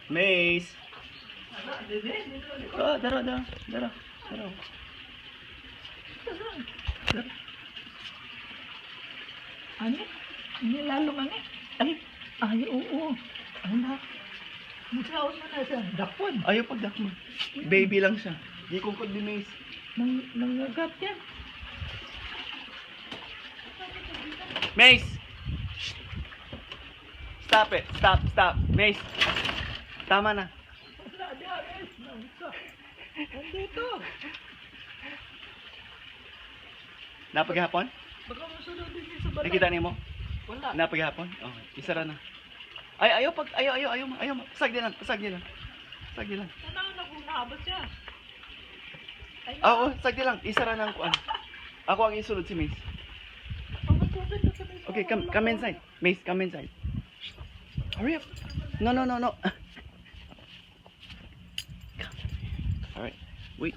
Mace. Oh, dara. Ano? Nilalo kami. Ay, oo. Anak. Magsaos mo na siya. Dakwan. Ayaw pagdakma. Baby lang siya. Di kungkod ni Mace. Nangagat yan. Mace! Shh. Stop it. Stop. Mace. Tama na. Wala, di alis. Nandito. Napaghapon? Baka masunod din niya sa balay. Nakita niyo mo? Wala. Napaghapon? Oh, isara na. Ay, ayaw. Pasag din lang. Sana na kung naabot siya. Ay, Oo, sag din lang. Isara na ang kuan. Ako ang isunod si Mace. pamatubig na sa may Okay, come inside. Mace, come inside. Hurry up. No. Alright. Wait.